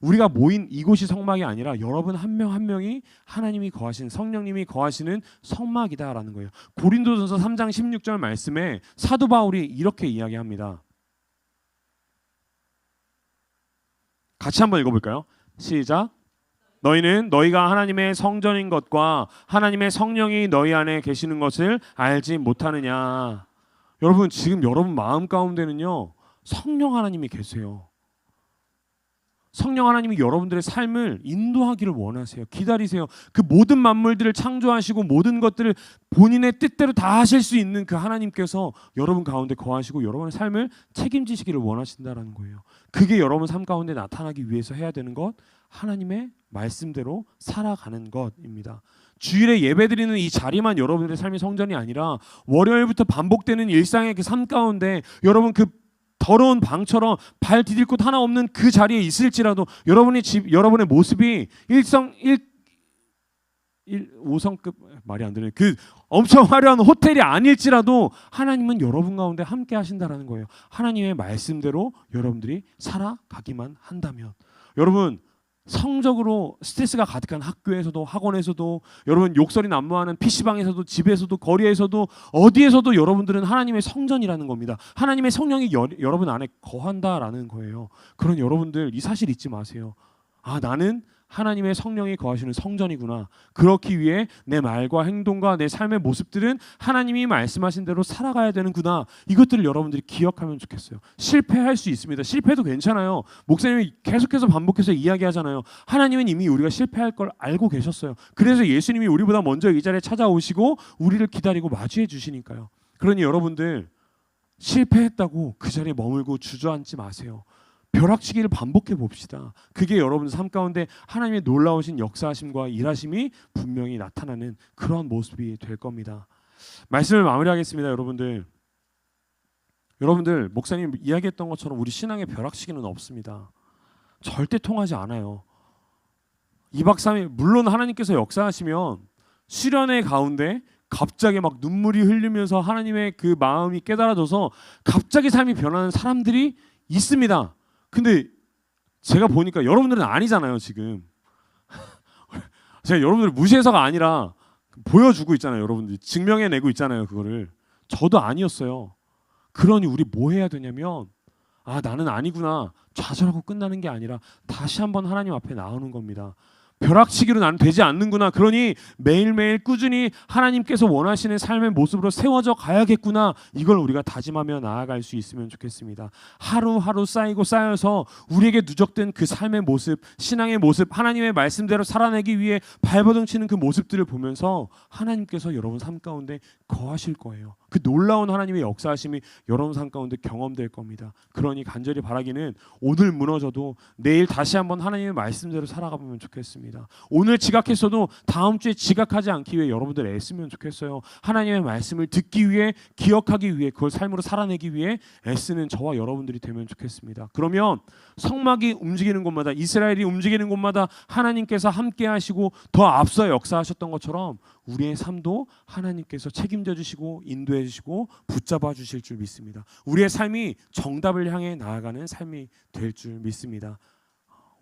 우리가 모인 이곳이 성막이 아니라 여러분 한 명 한 명이 하나님이 거하신 성령님이 거하시는 성막이다라는 거예요. 고린도전서 3장 16절 말씀에 사도 바울이 이렇게 이야기합니다. 같이 한번 읽어볼까요? 시작. 너희는 너희가 하나님의 성전인 것과 하나님의 성령이 너희 안에 계시는 것을 알지 못하느냐. 여러분 지금 여러분 마음 가운데는요 성령 하나님이 계세요. 성령 하나님이 여러분들의 삶을 인도하기를 원하세요. 기다리세요. 그 모든 만물들을 창조하시고 모든 것들을 본인의 뜻대로 다 하실 수 있는 그 하나님께서 여러분 가운데 거하시고 여러분의 삶을 책임지시기를 원하신다는 거예요. 그게 여러분 삶 가운데 나타나기 위해서 해야 되는 것, 하나님의 말씀대로 살아가는 것입니다. 주일에 예배드리는 이 자리만 여러분들의 삶의 성전이 아니라 월요일부터 반복되는 일상의 그 삶 가운데 여러분 그 더러운 방처럼 발 디딜 곳 하나 없는 그 자리에 있을지라도 여러분의 모습이 5성급 말이 안 되네. 그 엄청 화려한 호텔이 아닐지라도 하나님은 여러분 가운데 함께 하신다라는 거예요. 하나님의 말씀대로 여러분들이 살아가기만 한다면. 여러분 성적으로 스트레스가 가득한 학교에서도 학원에서도 여러분 욕설이 난무하는 PC방에서도 집에서도 거리에서도 어디에서도 여러분들은 하나님의 성전이라는 겁니다. 하나님의 성령이 여러분 안에 거한다라는 거예요. 그런 여러분들 이 사실 잊지 마세요. 아 나는 하나님의 성령이 거하시는 성전이구나. 그렇기 위해 내 말과 행동과 내 삶의 모습들은 하나님이 말씀하신 대로 살아가야 되는구나. 이것들을 여러분들이 기억하면 좋겠어요. 실패할 수 있습니다. 실패도 괜찮아요. 목사님이 계속해서 반복해서 이야기하잖아요. 하나님은 이미 우리가 실패할 걸 알고 계셨어요. 그래서 예수님이 우리보다 먼저 이 자리에 찾아오시고 우리를 기다리고 마주해 주시니까요. 그러니 여러분들 실패했다고 그 자리에 머물고 주저앉지 마세요. 벼락치기를 반복해 봅시다. 그게 여러분 삶 가운데 하나님의 놀라우신 역사하심과 일하심이 분명히 나타나는 그런 모습이 될 겁니다. 말씀을 마무리하겠습니다. 여러분들 목사님 이야기했던 것처럼 우리 신앙의 벼락치기는 없습니다. 절대 통하지 않아요. 2박 3일 물론 하나님께서 역사하시면 수련회 가운데 갑자기 막 눈물이 흘리면서 하나님의 그 마음이 깨달아져서 갑자기 삶이 변하는 사람들이 있습니다. 근데 제가 보니까 여러분들은 아니잖아요. 지금 제가 여러분들을 무시해서가 아니라 보여주고 있잖아요. 여러분들이 증명해내고 있잖아요. 그거를 저도 아니었어요. 그러니 우리 뭐 해야 되냐면 아 나는 아니구나 좌절하고 끝나는 게 아니라 다시 한번 하나님 앞에 나오는 겁니다. 벼락치기로 나는 되지 않는구나. 그러니 매일매일 꾸준히 하나님께서 원하시는 삶의 모습으로 세워져 가야겠구나. 이걸 우리가 다짐하며 나아갈 수 있으면 좋겠습니다. 하루하루 쌓여서 우리에게 누적된 그 삶의 모습, 신앙의 모습, 하나님의 말씀대로 살아내기 위해 발버둥 치는 그 모습들을 보면서 하나님께서 여러분 삶 가운데 거하실 거예요. 그 놀라운 하나님의 역사하심이 여러분 삶 가운데 경험될 겁니다. 그러니 간절히 바라기는 오늘 무너져도 내일 다시 한번 하나님의 말씀대로 살아가보면 좋겠습니다. 오늘 지각했어도 다음 주에 지각하지 않기 위해 여러분들 애쓰면 좋겠어요. 하나님의 말씀을 듣기 위해 기억하기 위해 그걸 삶으로 살아내기 위해 애쓰는 저와 여러분들이 되면 좋겠습니다. 그러면 성막이 움직이는 곳마다 이스라엘이 움직이는 곳마다 하나님께서 함께 하시고 더 앞서 역사하셨던 것처럼 우리의 삶도 하나님께서 책임져 주시고 인도해 주시고 붙잡아 주실 줄 믿습니다. 우리의 삶이 정답을 향해 나아가는 삶이 될 줄 믿습니다.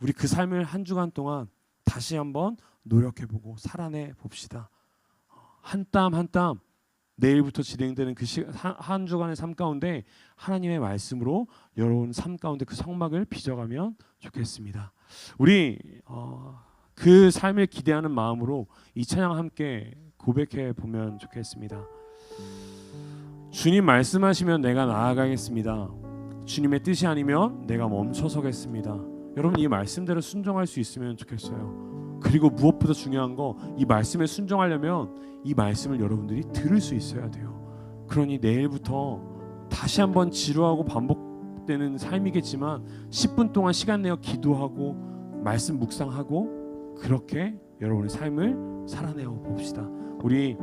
우리 그 삶을 한 주간 동안 다시 한번 노력해보고 살아내 봅시다. 한 땀 한 땀 내일부터 진행되는 그 한 주간의 삶 가운데 하나님의 말씀으로 여러분 삶 가운데 그 성막을 빚어가면 좋겠습니다. 우리 그 삶을 기대하는 마음으로 이 찬양 함께 고백해 보면 좋겠습니다. 주님 말씀하시면 내가 나아가겠습니다. 주님의 뜻이 아니면 내가 멈춰서겠습니다. 여러분 이 말씀대로 순종할 수 있으면 좋겠어요. 그리고 무엇보다 중요한 거 이 말씀에 순종하려면 이 말씀을 여러분들이 들을 수 있어야 돼요. 그러니 내일부터 다시 한번 지루하고 반복되는 삶이겠지만 10분 동안 시간 내어 기도하고 말씀 묵상하고 그렇게 여러분의 삶을 살아내어 봅시다. 우리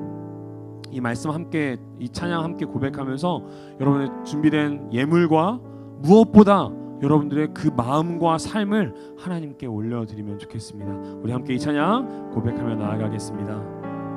이 말씀 함께 이 찬양 함께 고백하면서 여러분의 준비된 예물과 무엇보다 여러분들의 그 마음과 삶을 하나님께 올려드리면 좋겠습니다. 우리 함께 이 찬양 고백하며 나아가겠습니다.